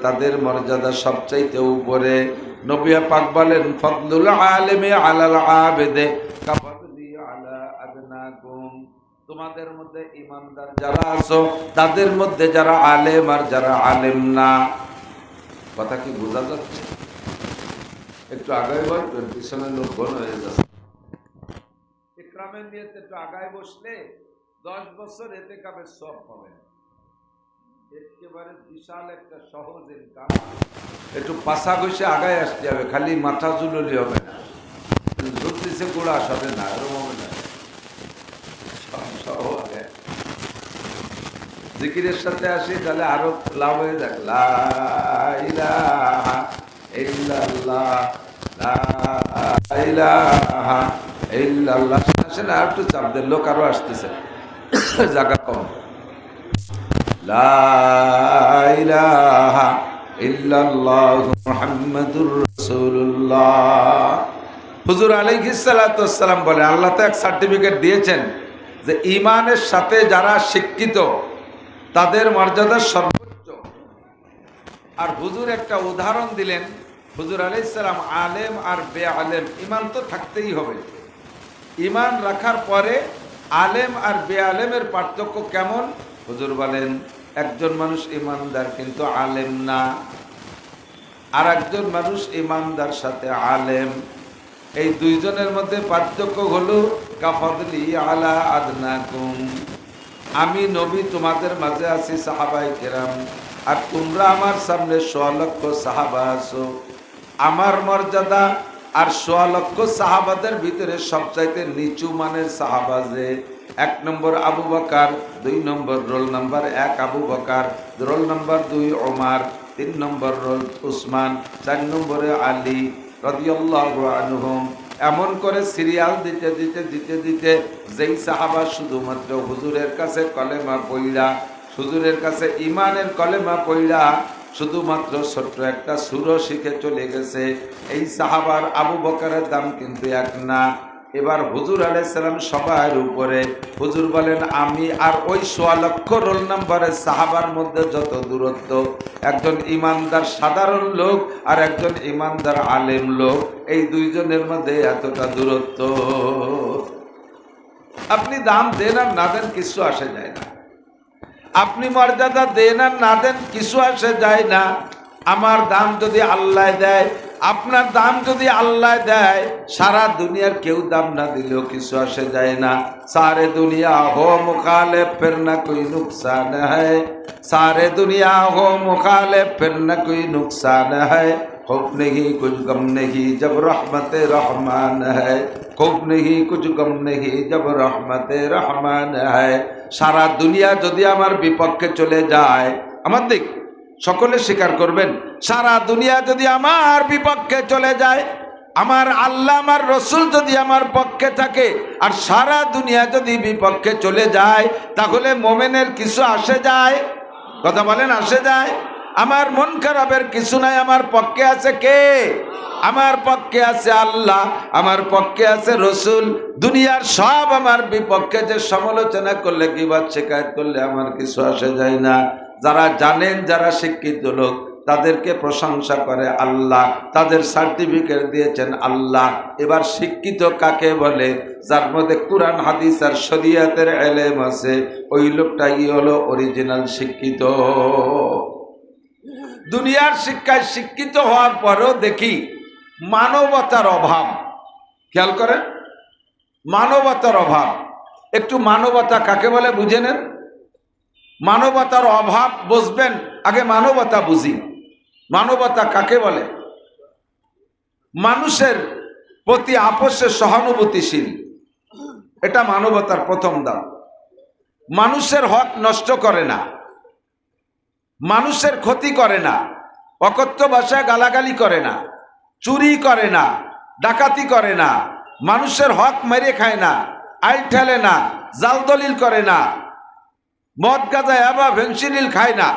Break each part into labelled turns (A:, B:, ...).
A: তাদের মর্যাদা সবচাইতে উপরে। নবী পাক বলেন ফদলুল আলিমি আলাল আবিদে কাফদলি আলা আদনাকুম, তোমাদের মধ্যে ইমানদার যারা আছো তাদের মধ্যে যারা আলেম আর যারা আলেম না। কথা কি বোঝা যাচ্ছে? একটু আগায় বসবেন, পিছনে লোক ঘন হয়ে যাচ্ছে। ইকরামের নিয়তে একটু আগায় বসলে 10 বছর এতে কাবে সব পাবেন। একেবারে বিশাল একটা সহজ ইনকাম। একটু পাশা ঘষে আগায় আসতে হবে, খালি মাথা ঝুললি হবে না, ঝুলতেছে গোড়া সবে না, এরকম হবে না। জিকিরের সাথে আসি তাহলে আরো লাভ হয়ে যাক। লা ইলাহা ইল্লাল্লাহ, লা ইলাহা ইল্লাল্লাহ। আসেন আর একটু চাপ দেন, লোক আরো আসতেছে, জায়গা কম। লা ইলাহা ইল্লাল্লাহ মুহাম্মাদুর রাসূলুল্লাহ। হুজুর আলাইহিস সালাতু ওয়াস সালাম বলেন, আল্লাহ তো এক সার্টিফিকেট দিয়েছেন যে ঈমানের সাথে যারা শিক্ষিত তাদের মর্যাদা সর্বোচ্চ। আর হুজুর একটা উদাহরণ দিলেন, হুজুর আলাইহিস সালাম আলেম আর বেআলেম, ঈমান তো থাকতেই হবে। ঈমান রাখার পরে আলেম আর বেআলেমের পার্থক্য কেমন? হুজুর বলেন একজন মানুষ ঈমানদার কিন্তু আলেম না, আর একজন মানুষ ঈমানদার সাথে আলেম। এই দুইজনের মধ্যে পার্থক্য হলো কাফদলি আলা আদনাকুম, আমি নবী তোমাদের মাঝে আছি সাহাবায়ে কেরাম, আর তোমরা আমার সামনে 100 লক্ষ সাহাবা আছো। আমার মর্যাদা আর 100 লক্ষ সাহাবাদের ভিতরে সবচাইতে নিচু মানের সাহাবা যে 1 নম্বর আবু বকর, 2 নম্বর roll number 1 Abu Bakr, roll number 2 Omar, 3 নম্বর রোল উসমান, 4 নম্বরে আলী রাদিয়াল্লাহু আনহুম। এমন করে সিরিয়াল দিতে দিতে দিতে দিতে যেই সাহাবা শুধুমাত্র হুজুরের কাছে কলেমা পড়া, হুজুরের কাছে ইমানের কলেমা পড়া শুধুমাত্র ছোট্ট একটা সূরা শিখে চলে গেছে, এই সাহাবার আবু বকরের দাম কিন্তু এক না। এবার হুজুর আলাইহিস সালাম সবার উপরে। হুজুর বলেন আমি আর ওই 100 লক্ষ রোল নাম্বারের সাহাবার মধ্যে যত দূরত্ব, একজন ইমানদার সাধারণ লোক আর একজন ইমানদার আলেম লোক, এই দুইজনের মধ্যে এতটা দূরত্ব। আপনি দাম দেন আর না দেন কিছু আসে যায় না, আপনি মর্যাদা দেন আর না দেন কিছু আসে যায় না। আমার দাম যদি আল্লাহ দেয়, আপনার দাম যদি আল্লাহ দেয়, সারা দুনিয়ার কেউ দাম না দিলেও কিছু আসে যায় না। সারে দুনিয়া হো মুখালিফ ফির না কোই নুকসান হ্যায়, সারে দুনিয়া হো মুখালিফ ফির না কোই নুকসান হ্যায়, खौफ नहीं कुछ गम नहीं जब रहमत रहमान है, खौफ नहीं कुछ गम नहीं जब रहमत रहमान है। সারা দুনিয়া যদি আমার বিপক্ষে চলে যায়, আমার দিক সকলে স্বীকার করবেন, সারা দুনিয়া যদি আমার বিপক্ষে চলে যায়, আমার আল্লাহ আমার রসুল যদি আমার পক্ষে থাকে, আর সারা দুনিয়া যদি বিপক্ষে চলে যায়, তাহলে মোমেনের কিছু আসে যায়? কথা বলেন, আসে যায়? আমার মন খারাপের কিছু নাই, আমার পক্ষে আছে কে? আমার পক্ষে আছে আল্লাহ, আমার পক্ষে আছে রসুল। দুনিয়ার সব আমার বিপক্ষে যে সমালোচনা করলে, গীবত শিকায়ত করলে আমার কিছু আসে যায় না। যারা জানেন, যারা শিক্ষিত লোক, তাদেরকে প্রশংসা করে আল্লাহ, তাদের সার্টিফিকেট দিয়েছেন আল্লাহ। এবার শিক্ষিত কাকে বলে? যার মধ্যে কুরআন হাদিস আর শরীয়তের ইলম আছে, ওই লোকটাই হলো অরিজিনাল শিক্ষিত। দুনিয়ার শিক্ষায় শিক্ষিত হওয়ার পরেও দেখি মানবতার অভাব। খেয়াল করেন, মানবতার অভাব। একটু মানবতা কাকে বলে বুঝে নেন। মানবতার অভাব বুঝবেন, আগে মানবতা বুঝি। মানবতা কাকে বলে? মানুষের প্রতি আপোষে সহানুভূতিশীল, এটা মানবতার প্রথম ধাপ। মানুষের হক নষ্ট করে না, মানুষের ক্ষতি করে না, অকথ্য ভাষায় গালাগালি করে না, চুরি করে না, ডাকাতি করে না, মানুষের হক মেরে খায় না, আইল ঠেলে না, জাল দলিল করে না, মদ গাঁজা বা ফেন্সিডিল খায় না।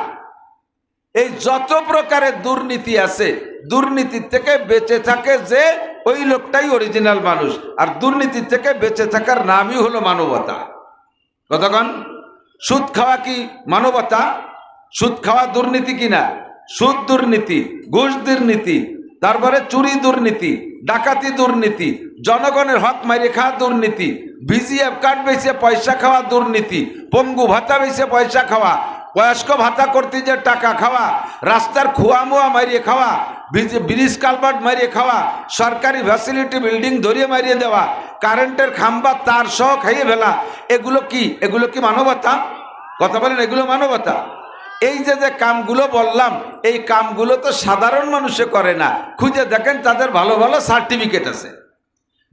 A: এই যত প্রকারের দুর্নীতি আছে, দুর্নীতি থেকে বেঁচে থাকে যে, ওই লোকটাই অরিজিনাল মানুষ। আর দুর্নীতি থেকে বেঁচে থাকার নামই হলো মানবতা। কতক্ষণ? সুদ খাওয়া কি মানবতা? সুদ খাওয়া দুর্নীতি কিনা? সুদ দুর্নীতি, ঘুষ দুর্নীতি, তারপরে চুরি দুর্নীতি, ডাকাতি দুর্নীতি, জনগণের হক মারিয়ে খাওয়া দুর্নীতি, ভিজিএফ কার্ড বেচে পয়সা খাওয়া দুর্নীতি, পঙ্গু ভাতা বেচে পয়সা খাওয়া, বয়স্ক ভাতা করতে যে টাকা খাওয়া, রাস্তার খুয়া মুয়া মারিয়ে খাওয়া, ব্রিজ কালভার্ট মারিয়ে খাওয়া, সরকারি ফ্যাসিলিটি বিল্ডিং ধরিয়ে মারিয়ে দেওয়া, কারেন্টের খাম্বা তার সহ খাইয়ে ফেলা, এগুলো কি মানবতা? কথা বলেন, এগুলো মানবতা? এই যে কামগুলো বললাম, এই কামগুলো তো সাধারণ মানুষে করে না। খুঁজে দেখেন, তাদের ভালো ভালো সার্টিফিকেট আছে,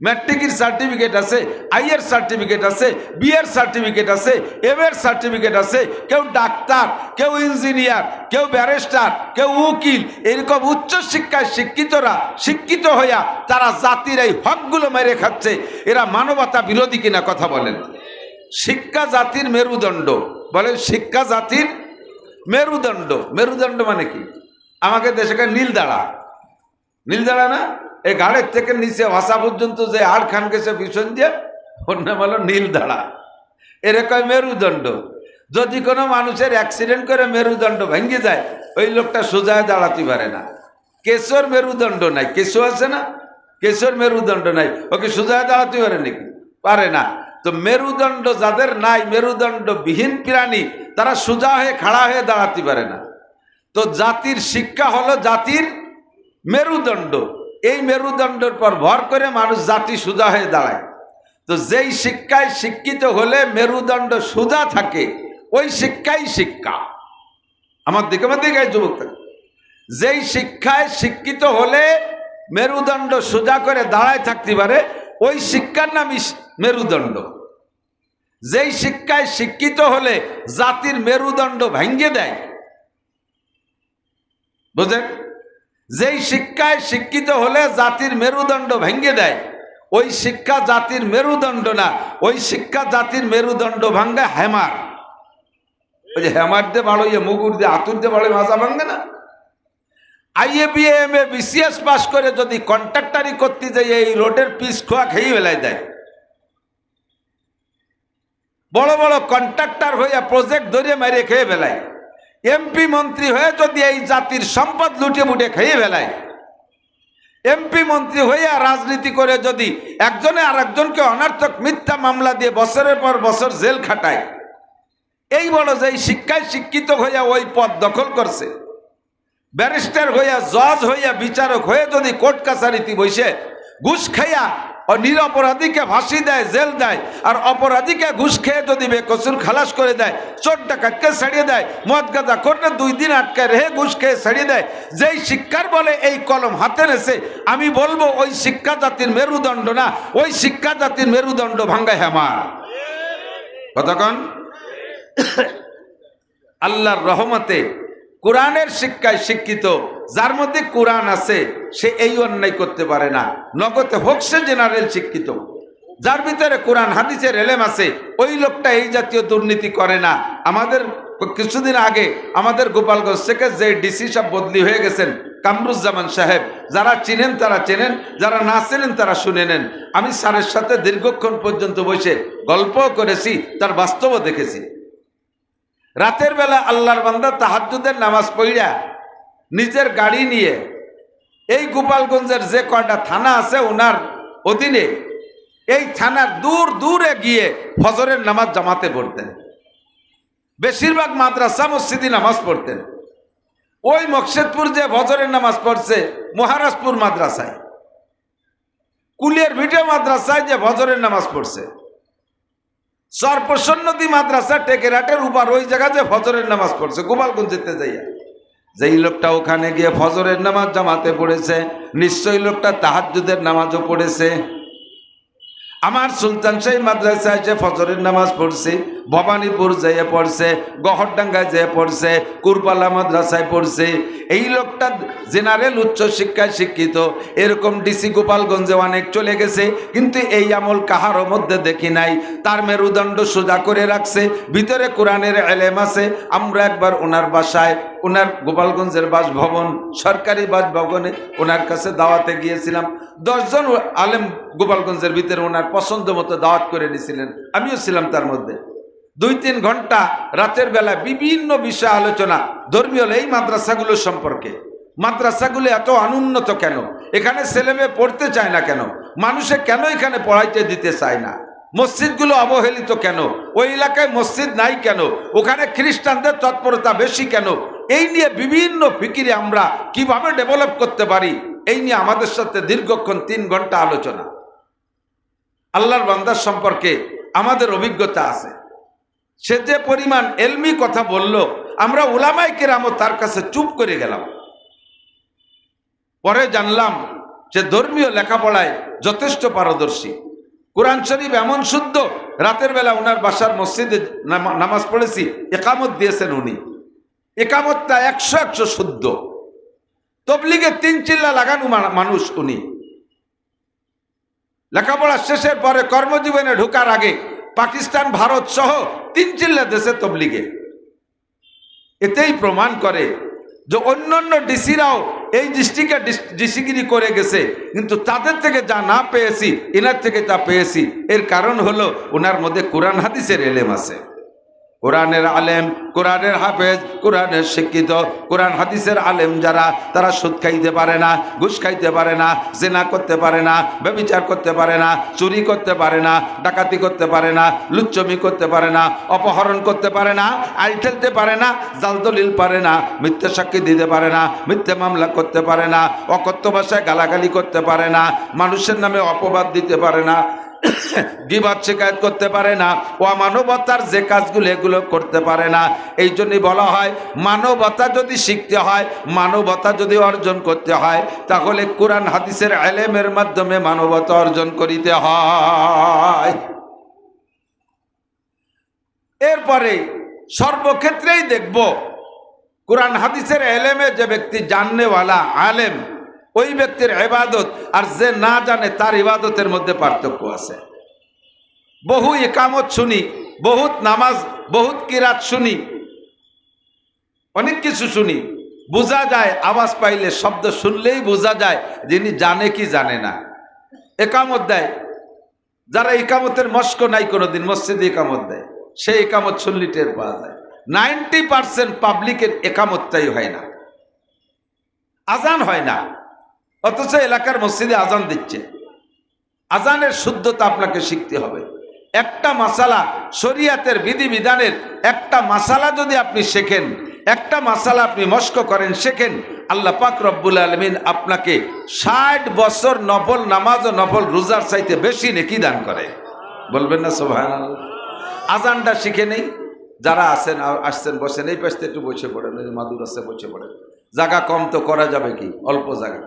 A: ম্যাট্রিকের সার্টিফিকেট আছে, আইয়ের সার্টিফিকেট আছে, বিয়ের সার্টিফিকেট আছে, এর সার্টিফিকেট আছে। কেউ ডাক্তার, কেউ ইঞ্জিনিয়ার, কেউ ব্যারিস্টার, কেউ উকিল, এরকম উচ্চ শিক্ষায় শিক্ষিত হইয়া তারা জাতির এই হকগুলো মেরে খাচ্ছে। এরা মানবতা বিরোধী কিনা কথা বলেন? শিক্ষা জাতির মেরুদণ্ড, বলেন শিক্ষা জাতির মেরুদণ্ড। মেরুদণ্ড মানে কি? আমাকে দেশে নীল দাঁড়া না, এই ঘাড়ের থেকে নিচে ভাষা পর্যন্ত যে আড় খান গেছে পিছন দিয়ে, ওর নাম হলো নীল দাঁড়া। এরকম মেরুদণ্ড। যদি কোনো মানুষের অ্যাক্সিডেন্ট করে মেরুদণ্ড ভেঙে যায়, ওই লোকটা সোজায় দাঁড়াতে পারে না। কেশোর মেরুদণ্ড নাই, কেশো আছে না, কেশোর মেরুদণ্ড নাই, ওকে সোজায় দাঁড়াতে পারে নাকি? পারে না। তো মেরুদণ্ড যাদের নাই, মেরুদণ্ডবিহীন প্রাণী, তারা সোজা হয়ে খাড়া হয়ে দাঁড়াতে পারে না। তো জাতির শিক্ষা হলো জাতির মেরুদণ্ড। এই মেরুদণ্ডের পর ভর করে মানুষ জাতি সোজা হয়ে দাঁড়ায়। তো যেই শিক্ষায় শিক্ষিত হলে মেরুদণ্ড সোজা থাকে, ওই শিক্ষাই শিক্ষা। আমার দিকে যুবক থাকে, যেই শিক্ষায় শিক্ষিত হলে মেরুদণ্ড সোজা করে দাঁড়ায় থাকতে পারে, ওই শিক্ষার নামই মেরুদণ্ড। যেই শিক্ষায় শিক্ষিত হলে জাতির মেরুদণ্ড ভেঙে দেয়, বুঝেন? যেই শিক্ষায় শিক্ষিত হলে জাতির মেরুদণ্ড ভেঙে দেয়, ওই শিক্ষা জাতির মেরুদণ্ড না, ওই শিক্ষা জাতির মেরুদণ্ড ভাঙ্গা হ্যামার। ওই যে হ্যামার দিয়ে বাড়িয়ে, মুগুর দিয়ে, আতুর দিয়ে বাড়িয়ে মাথা ভাঙ্গে না। IA BA M A BCS pass করে যদি কন্ট্রাক্টারি করতে যাই, এই রোডের পিস খোয়া খেয়ে ফেলাই দেয়। বড় বড় কন্ট্রাক্টর হয়ে প্রজেক্ট ধরে মেরে খেয়ে ফেলায়। এমপি মন্ত্রী হয়ে যদি এই জাতির সম্পদ লুটে মুটে খেয়ে ফেলায়। এমপি মন্ত্রী হয়ে রাজনীতি করে যদি একজনে আর একজনকে অনর্থক মিথ্যা মামলা দিয়ে বছরের পর বছর জেল খাটায়, এই বড় যে শিক্ষায় শিক্ষিত হইয়া ওই পদ দখল করছে, ব্যারিস্টার হইয়া, জজ হইয়া, বিচারক হয়ে যদি কোর্ট কাছারিতে বসে ঘুষ খাইয়া নিরপরাধীকে ফাঁসি দেয়, জেল দেয়, আর অপরাধীকে ঘুষ খেয়ে যদি বেকসুর খালাস করে দেয়, চোর ডাকাতকে ছাড়িয়ে দেয়, মদ গাঁজা করলে 2 দিন আটকে রেখে ঘুষ খেয়ে ছাড়িয়ে দেয়, যেই শিক্ষার বলে এই কলম হাতে নেছে, আমি বলবো ওই শিক্ষা জাতির মেরুদণ্ড না, ওই শিক্ষা জাতির মেরুদণ্ড ভাঙ্গায় হ্যামার। কতক্ষণ? আল্লাহর রহমতে কোরআনের শিক্ষায় শিক্ষিত, যার মধ্যে কোরআন আছে, সে এই অন্যায় করতে পারে না। নগদে হোক সে জেনারেল শিক্ষিত, যার ভিতরে কোরআন হাদিসের এলেম আছে, ওই লোকটা এই জাতীয় দুর্নীতি করে না। আমাদের কিছুদিন আগে আমাদের গোপালগঞ্জ থেকে যে ডিসি সাহেব বদলি হয়ে গেছেন, কামরুজ্জামান সাহেব, যারা চিনেন তারা চেনেন, যারা না চেনেন তারা শুনে নেন। আমি স্যারের সাথে দীর্ঘক্ষণ পর্যন্ত বসে গল্প করেছি, তার বাস্তবও দেখেছি। রাতের বেলা আল্লাহর বান্দা তাহাজ্জুদের নামাজ পড়িয়া নিজের গাড়ি নিয়ে এই গোপালগঞ্জের যে কয়টা থানা আছে ওনার অধীনে, এই থানার দূরে গিয়ে ফজরের নামাজ জামাতে পড়তেন। বেশিরভাগ মাদ্রাসা মসজিদে নামাজ পড়তেন। ওই মকসেদপুর যে ফজরের নামাজ পড়ছে, মহারাজপুর মাদ্রাসায়, কুলিয়ার ভিডিও মাদ্রাসায় যে ফজরের নামাজ পড়ছে, সরপ্রসন্নদী মাদ্রাসা টেকেরাটের উপর ওই জায়গায় যে ফজরের নামাজ পড়ছে, গোপালগঞ্জ যেতে যাইয়া, যেই লোকটা ওখানে গিয়ে ফজরের নামাজ জামাতে পড়েছে, নিশ্চয়ই লোকটা তাহাজ্জুদের নামাজও পড়েছে। আমার সুলতান শাহী মাদ্রাসায় যে ফজরের নামাজ পড়ছে, ভবানীপুর যেয়ে পড়ছে, গহরডাঙ্গায় যেয়ে পড়ছে, কুরবালা মাদ্রাসায় পড়ছে। এই লোকটা জেনারেল উচ্চ শিক্ষায় শিক্ষিত। এরকম ডিসি গোপালগঞ্জে অনেক চলে গেছে, কিন্তু এই আমল কাহারও মধ্যে দেখি নাই। তার মেরুদণ্ড সোজা করে রাখছে, ভিতরে কোরআনের এলেম আছে। আমরা একবার ওনার বাসায়, ওনার গোপালগঞ্জের বাসভবন, সরকারি বাসভবনে ওনার কাছে দাওয়াতে গিয়েছিলাম। 10 জন আলেম গোপালগঞ্জের ভিতরে ওনার পছন্দ মতো দাওয়াত করে নিয়েছিলেন, আমিও ছিলাম তার মধ্যে। 2-3 ঘন্টা রাতের বেলা বিভিন্ন বিষয় আলোচনা, ধর্মীয় এই মাদ্রাসাগুলো সম্পর্কে। মাদ্রাসাগুলো এত অনুন্নত কেন? এখানে ছেলেমেয়ে পড়তে চায় না কেন? মানুষে কেন এখানে পড়াইতে দিতে চায় না? মসজিদগুলো অবহেলিত কেন? ওই এলাকায় মসজিদ নাই কেন? ওখানে খ্রিস্টানদের তৎপরতা বেশি কেন? এই নিয়ে বিভিন্ন ফিকিরে আমরা কিভাবে ডেভেলপ করতে পারি, এই নিয়ে আমাদের সাথে দীর্ঘক্ষণ 3 ঘন্টা আলোচনা। আল্লাহর বান্দার সম্পর্কে আমাদের অভিজ্ঞতা আছে। সে যে পরিমাণ এলমি কথা বলল, আমরা উলামায়ে কেরামও তার কাছে চুপ করে গেলাম। পরে জানলাম যে ধর্মীয় লেখাপড়ায় যথেষ্ট পারদর্শী। কোরআন শরীফ এমন শুদ্ধ, রাতের বেলা ওনার বাসার মসজিদে নামাজ পড়েছি, একামত দিয়েছেন উনি। একামতটা 100% শুদ্ধ। তবলিগে 3 চিল্লা লাগানো মানুষ উনি। লেখাপড়া শেষের পরে কর্মজীবনে ঢোকার আগে পাকিস্তান, ভারত সহ 3 চিল্লা দেশে তবলিগে। এতেই প্রমাণ করে যে অন্যান্য ডিসিরাও এই ডিস্ট্রিক্টে ডিসিগিরি করে গেছে, কিন্তু তাদের থেকে যা না পেয়েছি এনার থেকে তা পেয়েছি। এর কারণ হলো ওনার মধ্যে কোরআন হাদিসের এলেম আছে। কোরআনের আলেম, কোরআনের হাফেজ, কোরআনের শিক্ষিত, কোরআন হাদিসের আলেম যারা, তারা সুদ খাইতে পারে না, ঘুষ খাইতে পারে না, জেনা করতে পারে না, ব্যভিচার করতে পারে না, চুরি করতে পারে না, ডাকাতি করতে পারে না, লুচ্চমি করতে পারে না, অপহরণ করতে পারে না, আইল ঠেলতে পারে না, জাল দলিল পারে না, মিথ্যে সাক্ষী দিতে পারে না, মিথ্যে মামলা করতে পারে না, অকথ্য ভাষায় গালাগালি করতে পারে না, মানুষের নামে অপবাদ দিতে পারে না, গীবত শিকায়ত করতে পারে না, অমানবতার যে কাজগুলো এগুলো করতে পারে না। এই জন্যই বলা হয় মানবতা যদি শিখতে হয়, মানবতা যদি অর্জন করতে হয়, তাহলে কোরআন হাদিসের ইলমের মাধ্যমে মানবতা অর্জন করিতে হয়। এরপরে সর্বক্ষেত্রেই দেখব কোরআন হাদিসের ইলমে যে ব্যক্তি জাননেওয়ালা আলেম, ওই ব্যক্তির ইবাদত আর যে না জানে তার ইবাদতের মধ্যে পার্থক্য আছে। বহু ইকামত শুনি, বহুত নামাজ, বহুত কিরাত শুনি, অনেক কিছু শুনি, বোঝা যায়, আওয়াজ পাইলে, শব্দ শুনলেই বোঝা যায় যিনি জানে কি জানে না। একামত দেয়, যারা ইকামতের মস্ক নাই কোনোদিন, মসজিদে ইকামত দেয়, সেই ইকামত শুনলে টের পাওয়া যায়। 90% পাবলিকের একামতটাই হয় না, আজান হয় না, অথচ এলাকার মসজিদে আজান দিচ্ছে। আজানের শুদ্ধতা আপনাকে শিখতে হবে। একটা মাসালা, শরিয়াতের বিধিবিধানের একটা মাসালা যদি আপনি শেখেন, একটা মাসালা আপনি মস্ক করেন, শেখেন, আল্লাহ পাক রব্বুল আলামিন আপনাকে 60 বছর নফল নামাজ ও নফল রোজার চাইতে বেশি নেকি দান করে। বলবেন না সুবহানাল্লাহ? আজানটা শিখে নেই। যারা আছেন, আসছেন, বসেন, এই পাশে একটু বসে পড়েন, মাদুর আছে, বসে পড়েন, জায়গা কম তো করা যাবে কি, অল্প জায়গা।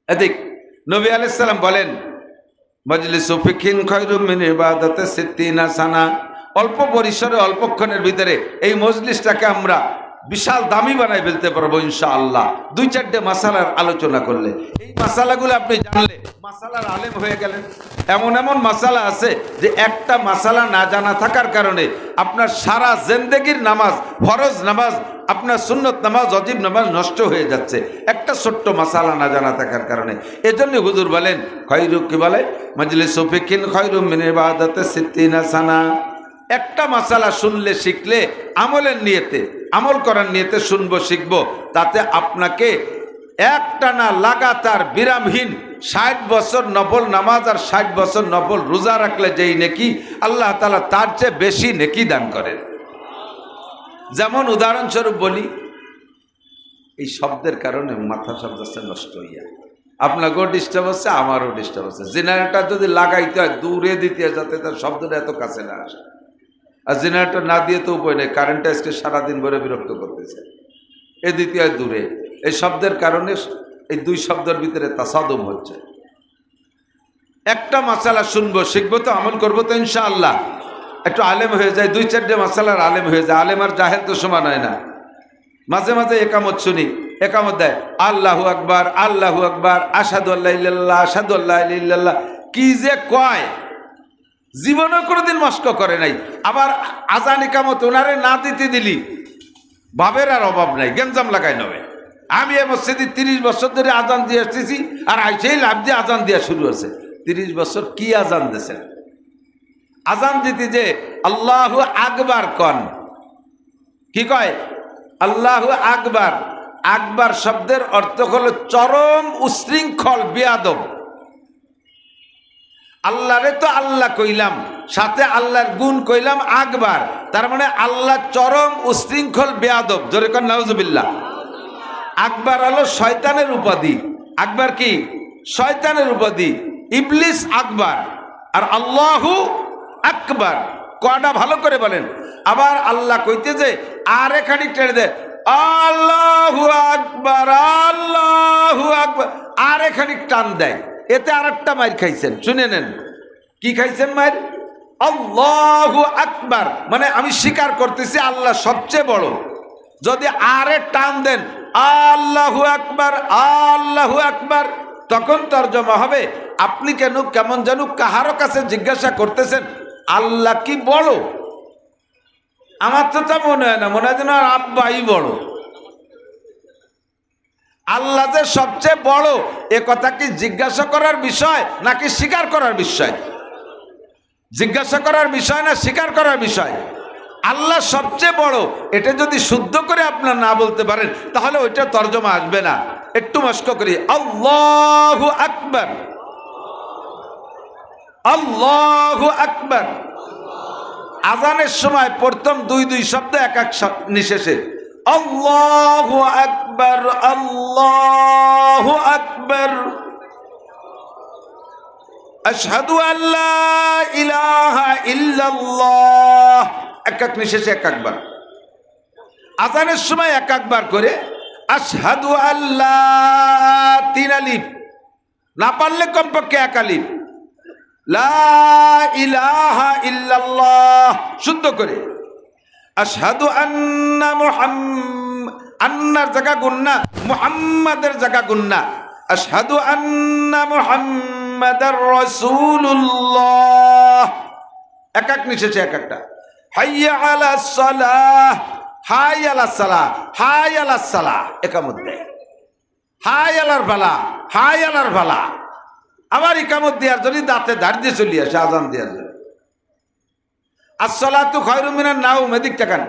A: এদিক নবী আলাইহিস সালাম বলেন, মাজলিসু ফিকহিন খায়রুম মিন ইবাদাতি 60 সানা। অল্প পরিসরে অল্পক্ষণের ভিতরে এই মজলিসটাকে আমরা বিশাল দামি বানাই ফেলতে পারবো ইনশাআল্লাহ, 2-4টে মাসালার আলোচনা করলে। এই মাসালাগুলো আপনি জানলে মাসালার আলেম হয়ে গেলেন। এমন এমন মাসালা আছে যে একটা মাসালা না জানা থাকার কারণে আপনার সারা জিন্দেগির নামাজ, ফরজ নামাজ, আপনার সুন্নত নামাজ, ওয়াজিব নামাজ নষ্ট হয়ে যাচ্ছে একটা ছোট্ট মাসালা না জানা থাকার কারণে। এজন্য হুজুর বলেন, খায়রু কি বলে, মাজলিসু ফিকহিন খায়রুম মিন ইবাদাতি 60 সানা। একটা মাসালা শুনলে, শিখলে, আমলের নিয়তে, আমল করার নিয়তে শুনবো, শিখবো, তাতে আপনাকে একটানা লাগাতার বিরামহীন 60 বছর নফল নামাজ আর 60 বছর নফল রোজা রাখলে যেই নেকি, আল্লাহ তাআলা তার চেয়ে বেশি নেকি দান করেন। যেমন উদাহরণস্বরূপ বলি, এই শব্দের কারণে মাথা সব যাচ্ছে নষ্ট হইয়া, আপনাকেও ডিস্টার্ব হচ্ছে, আমারও ডিস্টার্ব হচ্ছে। জেনারেটর যদি লাগাইতে হয় দূরে দিতে হয়, যাতে তার শব্দটা এত কাছে না আসে। আর জেনারেটর না দিয়ে তো উপায় নেই, কারেন্টটা আজকে সারাদিন ভরে বিরক্ত করতেছে, এ দিতে হয় দূরে। এই শব্দের কারণে এই 2 শব্দের ভিতরে তাসাদুম হচ্ছে। একটা মাসালা শুনবো, শিখবো তো, আমল করবো তো ইনশাআল্লাহ, একটু আলেম হয়ে যায়, 2-4টে মাসালার আলেম হয়ে যায়। আলেম আর জাহেল তো সমান হয় না। মাঝে মাঝে একামত শুনি, একামত দেয় আল্লাহু আকবার, আল্লাহু আকবার, আশহাদু আল্লা ইলাহা ইল্লাল্লাহ, আশহাদু আল্লা ইলাহা ইল্লাল্লাহ, কি যে কয়, জীবনেও কোনোদিন মস্ক করে নাই। আবার আজান একামত ওনারে না দিতে দিলি ভাবের আর অভাব নাই, গেঞ্জাম লাগাই নেবে। আমি এই মসজিদে 30 বছর ধরে আজান দিয়ে আসতেছি, আর আইসেই লাভ দিয়ে আজান দেওয়া শুরু হচ্ছে। 30 বছর কি আজান দিয়েছেন? আজান দিতে যে আল্লাহু আকবার কন, কি কয়? আল্লাহু আকবার। আকবার শব্দের অর্থ হলো চরম উশৃঙ্খল বেয়াদব। আল্লাহরে তো আল্লাহ কইলাম, সাথে আল্লাহর গুণ কইলাম আকবার, তার মানে আল্লাহ চরম উশৃঙ্খল বেয়াদব। জোরে কর নাউজুবিল্লাহ। আকবার হলো শয়তানের উপাধি। আকবার কি? শয়তানের উপাধি। ইবলিস আকবার আর আল্লাহু আকবার। কয়টা ভালো করে বলেন। আবার আল্লাহ কইতে যে আরে খানিক টেনে দে, আল্লাহু আকবার, আল্লাহু আকবার, আরে খানিক টান দেয়, এতে আরেকটা মাইর খাইছেন। শুনে নেন কি খাইছেন মাইর? আল্লাহু আকবার মানে আমি স্বীকার করতেছি আল্লাহ সবচেয়ে বড়। যদি আরে টান দেন আল্লাহু আকবার, আল্লাহু আকবার, তখন তর্জমা হবে আপনি কেন কেমন যেন কাহারো কাছে জিজ্ঞাসা করতেছেন আল্লাহ কি বড়? আমার তো তা মনে হয় না, মনে হয় যেন আব্বাই বড়। আল্লাহ যে সবচেয়ে বড় এ কথা কি জিজ্ঞাসা করার বিষয় নাকি স্বীকার করার বিষয়? জিজ্ঞাসা করার বিষয় না স্বীকার করার বিষয়? আল্লাহ সবচেয়ে বড় এটা যদি শুদ্ধ করে আপনার না বলতে পারেন তাহলে ওইটা তর্জমা আসবে না। একটু মস্ক করি, আল্লাহু আকবার, আল্লাহু আকবার। আজানের সময় প্রথম দুই দুই শব্দ এক এক নিঃশেষে আল্লাহু আকবার, আল্লাহু আকবার, আশহাদু আল্লা ইলাহা ইল্লাল্লাহ, এক এক নিঃশেষে এক একবার। আজানের সময় এক একবার করে আশহাদু আল্লাহ, তিন আলিফ, না পারলে কমপক্ষে এক আলিফ, লা ইলাহা ইল্লাল্লাহ শুদ্ধ করে, আশহাদু আন্না আন্নার জায়গা গুন্না, মুহাম্মাদের জায়গা গুন্না, আশহাদু আন্না মুহাম্মাদার রাসূলুল্লাহ, এক এক নিঃশেষে এক একটা। হাইয়া আলাস সালাহ, হাই আলাস সালাহ, হাই আলাস সালাহ, একামত দেয়, হাই আলার ভালা, হাই আলার ভালা। আবার ইকামত দেওয়ার জন্য দাঁতে ধার দিয়ে চলিয়ে আসে আজান দেওয়ার জন্য। আসসালাতু খায়রুম মিনান নাওম, এদিক তাকান,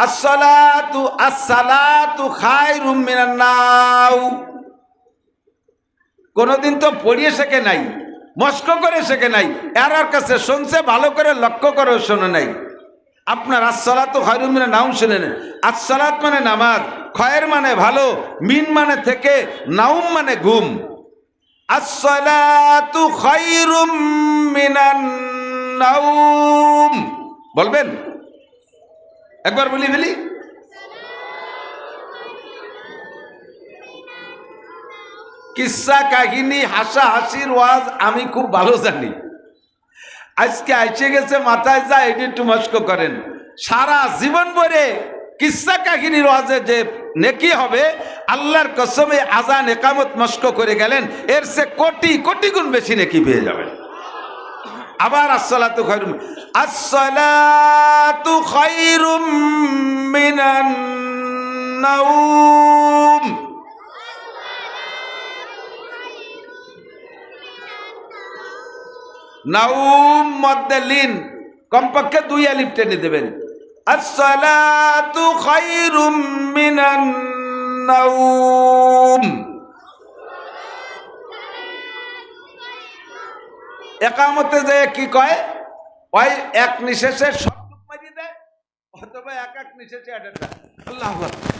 A: আসসালাতু খায়রুম মিনান নাওম। কোনদিন তো পড়িয়ে শেখে নাই, মস্ক করে শেখে নাই, এরার কাছে শুনছে, ভালো করে লক্ষ্য করে শোনে নাই। আপনার আসসালাতু খায়রুম মিনান নাওম শুনে নেন। আসসালাত মানে নামাজ, খয়ের মানে ভালো, মিন মানে থেকে, নাওম মানে ঘুম। আসসালাতু খায়রুম মিনান নাওম বলবেন, একবার বলি ফেলি। কিসসা কাহিনী হাসা হাসির ওয়াজ আমি খুব ভালো জানি। আজকে আইসে গেছে মাথায় যা এটি একটু মস্ক করেন। সারা জীবন ভরে কিসসা কাহিনীর ওয়াজে যে নেকি হবে, আল্লাহর কসমে আজান একামত মস্ক করে গেলেন, এর সে কোটি কোটি গুণ বেশি নেকি পেয়ে যাবেন। আবার আসসালাতু খায়রুম, আসসালাতু খায়রুম মিনান নাওম। নাওম মধ্যে লিন, কমপক্ষে দুই আলিফ টেনে দেবেন। আসসালাতু খায়রুম মিনান নাওম। একামতে যে কি কয়, ওই এক নিঃশেষে শব্দ মারিয়ে দেয়, অথবা এক এক নিঃশেষে এটা আল্লাহু আকবার,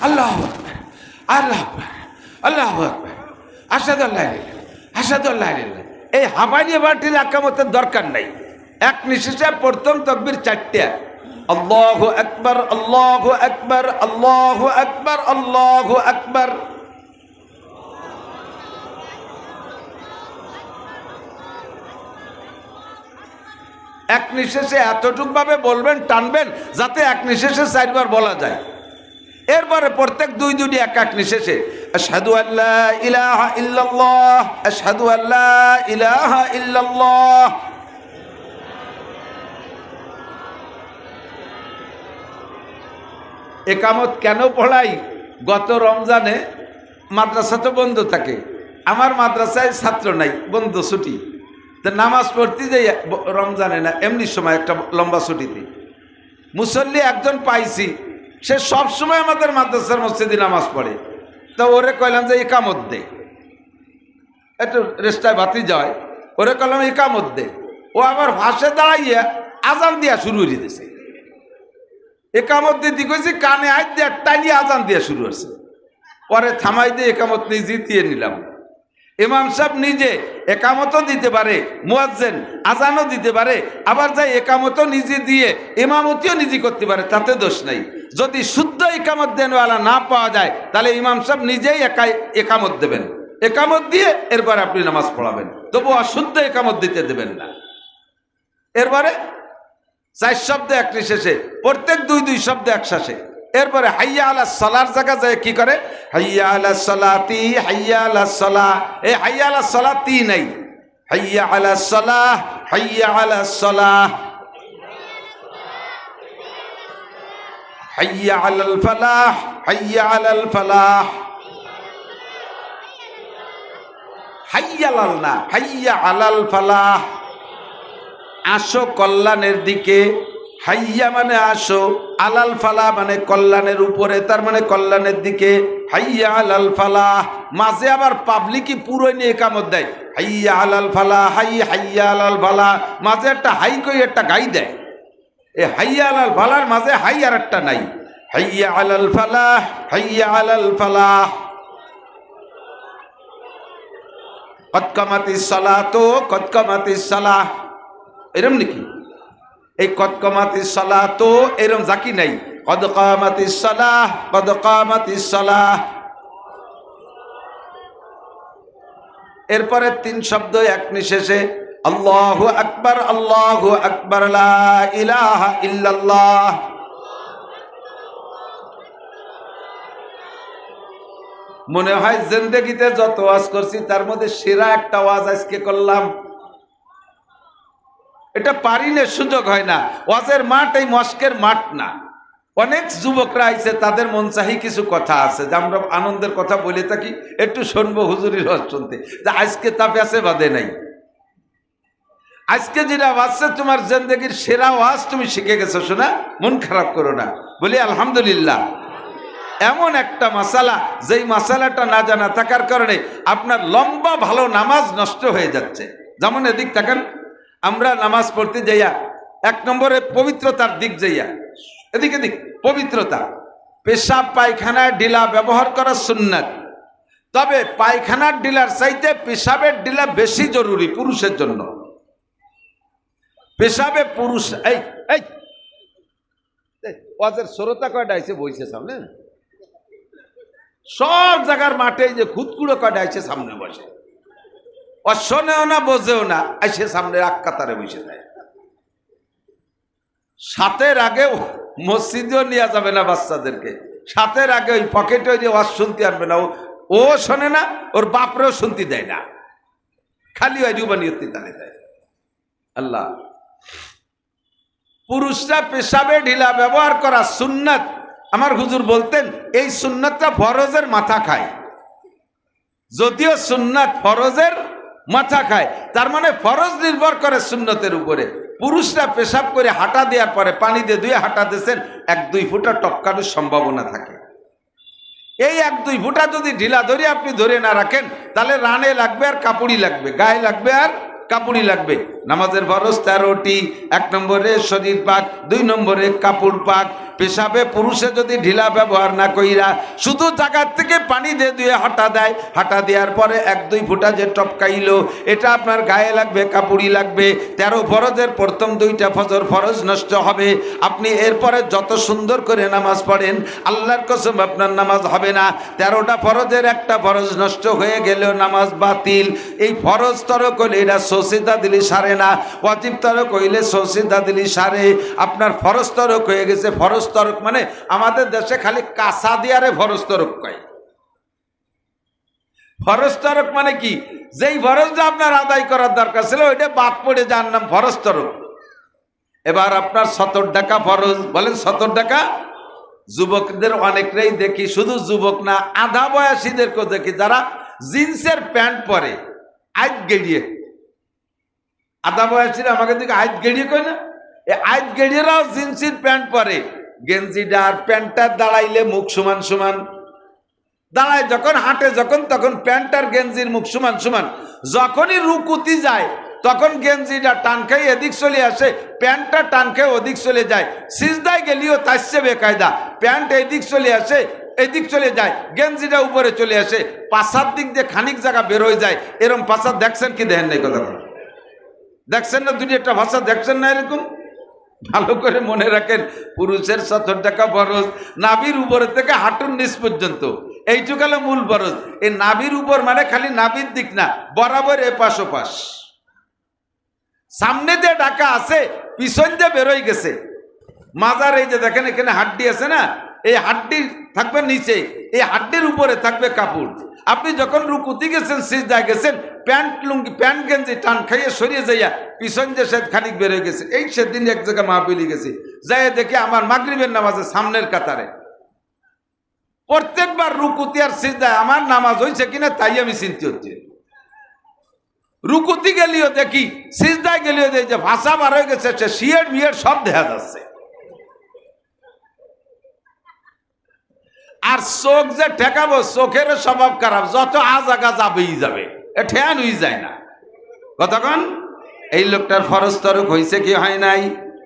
A: আল্লাহু আকবার, আল্লাহু আকবার, আল্লাহু আকবার, আশহাদু আল্লা ইলাহা ইল্লাল্লাহ, আশহাদু আল্লা ইলাহা ইল্লাল্লাহ। এই হাবানি বাটির একামতের দরকার নাই। এক নিঃশেষে প্রথম তাকবীর চারটা, আল্লাহু আকবার, আল্লাহু আকবার, আল্লাহু আকবার, আল্লাহু আকবার। এক নিঃশেষে এতটুক ভাবে বলবেন, টানবেন যাতে এক নিঃশেষে চারবার বলা যায়। এরপরে প্রত্যেক দুই দুটি এক এক নিঃশেষে আশহাদু আল্লা ইলাহা ইল্লাল্লাহ, আশহাদু আল্লা ইলাহা ইল্লাল্লাহ। একামত কেন পড়াই? গত রমজানে মাদ্রাসা তো বন্ধ থাকে, আমার মাদ্রাসায় ছাত্র নাই, বন্ধ ছুটি। তো নামাজ পড়তে যাই রমজানে না এমনি সময় একটা লম্বা ছুটিতে মুসল্লি একজন পাইছি, সে সব সময় আমাদের মাদ্রাসার মসজিদে নামাজ পড়ে। তো ওরে কইলাম যে একামত দে, একটু রেস্টায় বাতি যায়, ওরে কইলাম একামত দে। ও আবার ভাসে দাঁড়াইয়া আজান দিয়া শুরু হয়ে দিয়েছে। একামত দিতে কইছি, কানে হাত দিয়ে টাইনিয়ে আজান দিয়া শুরু হয়েছে। পরে থামাই দিয়ে একামত নিজে দিয়ে নিলাম। ইমাম সাহেব নিজে একামতও দিতে পারে, মুয়াজ্জিন আজানও দিতে পারে, আবার যাই একামতও নিজে দিয়ে ইমামতিও নিজে করতে পারে, তাতে দোষ নাই। যদি শুদ্ধ একামত দেনওয়ালা না পাওয়া যায় তাহলে ইমাম সাহেব নিজেই একাই একামত দেবেন, একামত দিয়ে এরপর আপনি নামাজ পড়াবেন, তবু অশুদ্ধ একামত দিতে দেবেন না। এরপরে 4 শব্দ একটি শেষে, প্রত্যেক 2 শব্দ একসাথে। এরপরে হাইয়া আলাস সালার জায়গা যায় কি করে, হাইয়া আলাস সালাতি, হাইয়া আলাস সালাহ। এই হাইয়া আলাস সালাতি নাই, হাইয়া আলাস সালাহ, হাইয়া আলাস সালাহ, হাইয়া আলাল ফালাহ, হাইয়া আলাল ফালাহ। হাইয়া আলাল না, হাইয়া আলাল ফালাহ। আসো কল্যাণের দিকে, হাইয়া মানে আসো, আলাল ফালাহ মানে কল্যাণের উপরে, তার মানে কল্যাণের দিকে। হাইয়া আলাল ফালাহ মাঝে আবার পাবলিকই পুরো নিয়ে একামত দেয়, হাইয়া আলাল ফালাহ, হাইয়া আলাল ফালাহ, মাঝে একটা হাই কই একটা গাই দেয়। এ হাইয়া আলাল ফালাহর মাঝে হাই আর একটা নাই, হাইয়া আলাল ফালাহ, হাইয়া আলাল ফালাহ। কদ কামাতিস সালাতু, কদ কামাতিস সালাহ, এরম নাকি? এই কদ কামাতিস সালাতু এরম জাকি নাই, কদ কামাতিস সালাহ, কদ কামাতিস সালাহ। এরপরে 3 শব্দ এক নিঃশেষে, আল্লাহু আকবার, আল্লাহু আকবার, লা ইলাহা ইল্লাল্লাহ। মনে হয় জিন্দেগিতে যত ওয়াজ করছি তার মধ্যে সেরা একটা ওয়াজ আজকে করলাম। এটা পারি না, সুযোগ হয় না। ওয়াজের মাঠ এই মস্কের মাঠ না। অনেক যুবকরা আইছে, তাদের মন চাহি কিছু কথা আছে, যে আমরা আনন্দের কথা বলে থাকি, একটু শুনবো হুজুরির ওয়াজ শুনতে, যে আজকে তাপে আছে বাদে নাই। আজকে যেটা বাজছে তোমার জিন্দেগির সেরা ওয়াজ তুমি শিখে গেছো, শোনা, মন খারাপ করো না, বলি আলহামদুলিল্লাহ। এমন একটা মাসালা, যেই মাসালাটা না জানা থাকার কারণে আপনার লম্বা ভালো নামাজ নষ্ট হয়ে যাচ্ছে। যেমন এদিক থাকেন, আমরা নামাজ পড়তে যাইয়া 1 নম্বরে পবিত্রতার দিক যাইয়া, এদিকে দিক পবিত্রতা, পেশাব পায়খানার ডিলা ব্যবহার করা সুন্নাত। তবে পায়খানার ডিলার চাইতে পেশাবের ডিলা বেশি জরুরি পুরুষের জন্য। পেশাবে পুরুষ এই এই ওয়াজের শ্রোতা কয়টা আইছে বইছে সামনে, সব জায়গার মাঠে যে খুদকুড়ো কয়টা আইছে সামনে বসে, শোনেও না বোঝেও না, আইসে সামনে এক কাতারে বসে যায়। সাতের আগে মসজিদেও নেওয়া যাবে না বাচ্চাদেরকে, সাতের আগে ওই পকেটে ওই যে ওয়াজ শুনতে আনবে না, ও শোনে না, ওর বাপরেও শুনতে দেয় না, খালি ওই রুবানিয়তি তালে দেয়। আল্লাহ, পুরুষরা পেশাবে ঢিলা ব্যবহার করা সুন্নাত। আমার হুজুর বলতেন এই সুন্নাতটা ফরজের মাথা খায়। যদিও সুন্নাত ফরজের মাথা খায়, তার মানে ফরজ নির্ভর করে সুন্নতের উপরে। পুরুষরা পেশাব করে হাঁটা দেওয়ার পরে পানি দিয়ে ধুয়ে হাঁটা দিয়েছেন, 1-2 ফুটা টপকানোর সম্ভাবনা থাকে। এই 1-2 ফুটা যদি ঢিলা ধরে আপনি ধরে না রাখেন, তাহলে রানে লাগবে আর কাপড়ি লাগবে, গায়ে লাগবে আর কাপড়ি লাগবে। নামাজের ফরজ 13টি, 1 নম্বরে শরীর পাক, 2 নম্বরে কাপড় পাক। পেশাবে পুরুষে যদি ঢিলা ব্যবহার না কইরা শুধু জায়গার থেকে পানি দিয়ে ধুয়ে হাঁটা দেয়, হাঁটা দেওয়ার পরে 1-2 ফুটা যে টপকাইলো, এটা আপনার গায়ে লাগবে, কাপড়ি লাগবে। 13 ফরজের প্রথম 2টা ফজর ফরজ নষ্ট হবে। আপনি এরপরে যত সুন্দর করে নামাজ পড়েন, আল্লাহর কসম আপনার নামাজ হবে না। 13টা ফরজের একটা ফরজ নষ্ট হয়ে গেলেও নামাজ বাতিল। এই ফরজ তরক হইলে এটা সসিদা দিলি সারে না, ওয়াজিব তরক হইলে সসিদা দিলি সারে। আপনার ফরজ তরক হয়ে গেছে। ফরজ তরক মানে আমাদের দেশে খালি কাঁচা দিয়ারে ফরজ তরক কয়। ফরজ তরক মানে কি, যেই ফরজটা আপনার আদায় করার দরকার ছিল ওইটা বাদ পড়ে যার নাম ফরজ তরক। এবার আপনার 70 টাকা ফরজ, বলেন 70 টাকা। যুবকদের অনেকটাই দেখি, শুধু যুবক না আধা বয়সীদেরকেও দেখি, যারা জিন্সের প্যান্ট পরে আজ গেড়িয়ে, আধা বয়সীরা আমাকে দিকে আইত গেড়িয়ে কয় না, এই আইত গেড়িয়েরাও জিন্সের প্যান্ট পরে, গেঞ্জিটা আর প্যান্টটা দাঁড়াইলে মুখ সমান সমান দাঁড়ায়, যখন হাঁটে যখন তখন প্যান্ট আর গেঞ্জির মুখ সমান সমান। যখনই রুকুতি যায় তখন গেঞ্জিটা টান খাই এদিক চলে আসে, প্যান্টটা টান খাই ওদিক চলে যায়। সিজদায় গেলেও তাইছে বেকায়দা, প্যান্ট এদিক চলে আসে এদিক চলে যায়, গেঞ্জিটা উপরে চলে আসে, পাশার দিক দিয়ে খানিক জায়গা বের হয়ে যায়। এরকম পাশা দেখছেন কি দেখেন নাই? কথা দেখছেন না? দুটি একটা ভাষা দেখছেন না? এরকম ভালো করে মনে রাখেন, পুরুষের 70 টাকা ফরজ, নাভির উপরে থেকে হাঁটুর নিচ পর্যন্ত এইটুকু হলো মূল ফরজ। এই নাভির উপর মানে খালি নাভির দিক না, বরাবর এপাশ ওপাশ। সামনে দিয়ে ঢাকা আছে, পিছন দিয়ে বেরোয় গেছে। মাজার এই যে দেখেন এখানে হাড্ডি আছে না, এই হাড্ডি থাকবে নিচে, এই হাড্ডির উপরে থাকবে কাপড়। আপনি যখন রুকুতি গেছেন, সিজদায় গেছেন, প্যান্ট লুঙ্গি প্যান্ট গেঞ্জি টান খাইয়ে সরিয়ে যাইয়া পিছন যে সে খানিক বেরোয় গেছে। এই সেদিন এক জায়গায় মাহফিলে গেছি, যাই দেখি আমার মাগরিবের নামাজে সামনের কাতারে প্রত্যেকবার রুকুতি আর সিজদায় আমার নামাজ হয়েছে কিনা তাই আমি চিন্তা হচ্ছে। রুকুতি গেলিও দেখি, সিজদায় গেলিও দেখি যে ভাষা বার হয়ে গেছে, সে শিয়ের মিয়ের সব দেখা যাচ্ছে। আর চোখ যে ঠেকাবো, চোখের স্বভাব খারাপ, যত আজাগা যাবেই যাবে, এ ঠেয়ান হয়ে যায় না। কতক্ষণ এই লোকটার ফরজ তরক হয়েছে কি হয় নাই?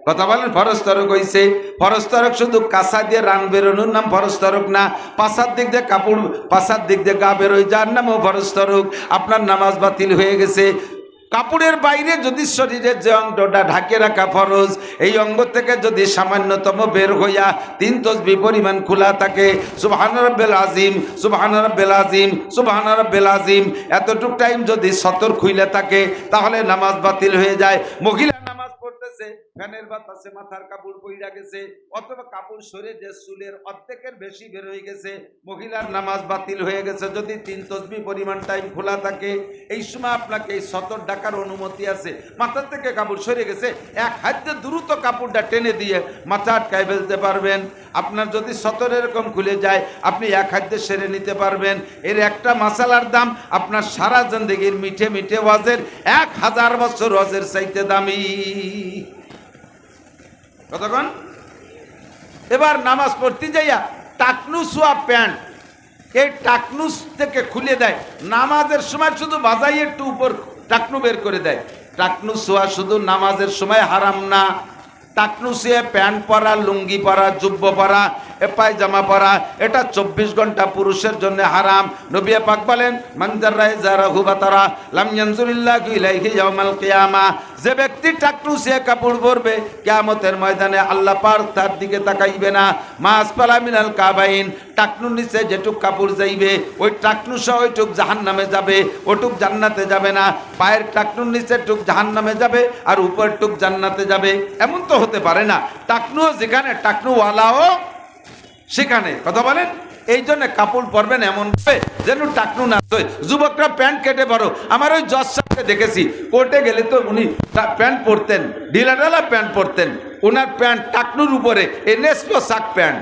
A: কথা বলেন, ফরজ তরক হয়েছে। ফরজ তরক শুধু কাঁচা দিয়ে রান বেরোনোর নাম ফরজ তরক না, পাশার দিক দিয়ে কাপড়, পাশার দিক দিয়ে গা বেরোয় যার নামও ফরজ তরক। আপনার নামাজ বাতিল হয়ে গেছে। কাপড়ের বাইরে যদি শরীরের যে অঙ্গটা ঢাকে রাখা ফরজ, এই অঙ্গ থেকে যদি সামান্যতম বের হইয়া 3 তসবিহ পরিমাণ খোলা থাকে, সুবহান রাব্বিল আযীম, সুবহান রাব্বিল আযীম, সুবহান রাব্বিল আযীম, এতটুক টাইম যদি সতর খুইলে থাকে তাহলে নামাজ বাতিল হয়ে যায়। মহিলা নামাজ পড়তেছে, ফ্যানের বাতাসে মাথার কাপড় পইড়া গেছে, অথবা কাপড় সরে যে চুলের অর্ধেকের বেশি বের হয়ে গেছে, মহিলার নামাজ বাতিল হয়ে গেছে। যদি 3 তসবিহ পরিমাণ টাইম খোলা থাকে, এই সময় আপনাকে এই সতর ঢাকার অনুমতি আছে। মাথা থেকে কাপড় সরে গেছে, এক হাতে দ্রুত কাপড়টা টেনে দিয়ে মাথা আটকায় ফেলতে পারবেন। আপনার যদি সতর এরকম খুলে যায়, আপনি এক হাতে সেরে নিতে পারবেন। এর একটা মাসালার দাম আপনার সারা জিন্দেগির মিঠে মিঠে ওয়াজের 1000 বছর ওয়াজের চাইতে দামি। কতক্ষণ? এবার নামাজ পড়তে যাইয়া টাকনু সোয়া প্যান্ট, এই টাকনুস থেকে খুলে দেয়। নামাজের সময় শুধু বাজাই একটু উপর টাকনু বের করে দেয়। টাকনু সোয়া শুধু নামাজের সময় হারাম না, টাকনু শুয়ে প্যান্ট পরা, লুঙ্গি পরা, জুব্ব পরা, পায়জামা পরা, এটা 24 ঘন্টা পুরুষের জন্য হারাম। নবী পাক বলেন, মান জাররা ইজারাহু বাতারা লাম ইয়ানজুরিল্লাহু ইলাইহি ইয়াওমাল কিয়ামা। যে ব্যক্তি টাকনু শুয়ে কাপড় পরবে, কিয়ামতের ময়দানে আল্লাহ পাক তার দিকে তাকাইবে না। মা আসফালা মিনাল কাবাইন, টাকনুর নিচে যেটুক কাপড় যাইবে, ওই টাকনু সহ ওইটুক জাহান্নামে যাবে, ওটুক জান্নাতে যাবে না। পায়ের টাকনুর নিচে টুক জাহান্নামে যাবে আর উপর টুক জান্নাতে যাবে, এমন তো হতে পারে না। টাকনুও যেখানে, টাকনুওয়ালাও সেখানে। কথা বলেন, এই জন্য কাপড় পরবেন এমন ভাবে যেন টাকনু না হয়। যুবকরা প্যান্ট কেটে পারো। আমার ওই জজ সাহেবকে দেখেছি, কোর্টে গেলে তো উনি প্যান্ট পরতেন, ঢিলাঢালা প্যান্ট পরতেন, ওনার প্যান্ট টাকনুর উপরে, এই নেসপো শাক প্যান্ট।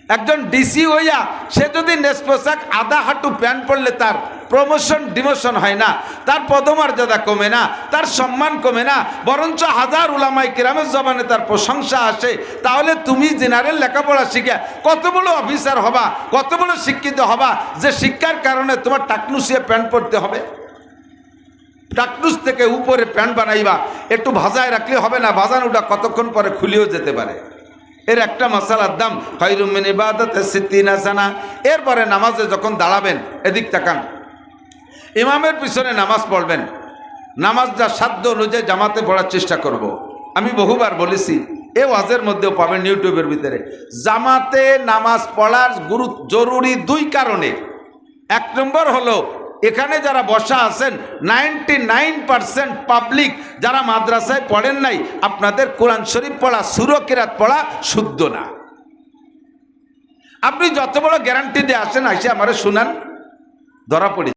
A: একজন ডিসি হইয়া সে যদি নেসপোশাক আধা হাঁটু প্যান্ট পরলে তার প্রমোশন ডিমোশন হয় না, তার পদমর্যাদা কমে না, তার সম্মান কমে না, বরঞ্চ হাজার উলামায়ে কিরামের জবানে তার প্রশংসা আসে। তাহলে তুমি জেনারেল লেখাপড়া শিখে কত বড় অফিসার হবা, কত বড় শিক্ষিত হবা, যে শিক্ষার কারণে তোমার টাকনুসিয়ে প্যান্ট পরতে হবে। টাকনুস থেকে উপরে প্যান্ট বানাইবা, একটু ভাজায় রাখলে হবে না, ভাজানোটা কতক্ষণ পরে খুলেও যেতে পারে। এর একটা মাসালার দাম খায়রুম মিন ইবাদাতি 60 সানা। এরপরে নামাজে যখন দাঁড়াবেন, এদিক তাকান, ইমামের পিছনে নামাজ পড়বেন। নামাজটা সাধ্য অনুযায়ী জামাতে পড়ার চেষ্টা করব। আমি বহুবার বলেছি, এ ওয়াজের মধ্যেও পাবেন ইউটিউবের ভিতরে। জামাতে নামাজ পড়ার জরুরি 2 কারণে। 1 নম্বর হলো, এখানে যারা বসা আছেন 99% পাবলিক যারা মাদ্রাসায় পড়েন নাই, আপনাদের কোরআন শরীফ পড়া, সূরা কিরাত পড়া শুদ্ধ না। আপনি যত বড় গ্যারান্টি দিয়ে আসেন, এসে আমারে শুনান, ধরা পড়ে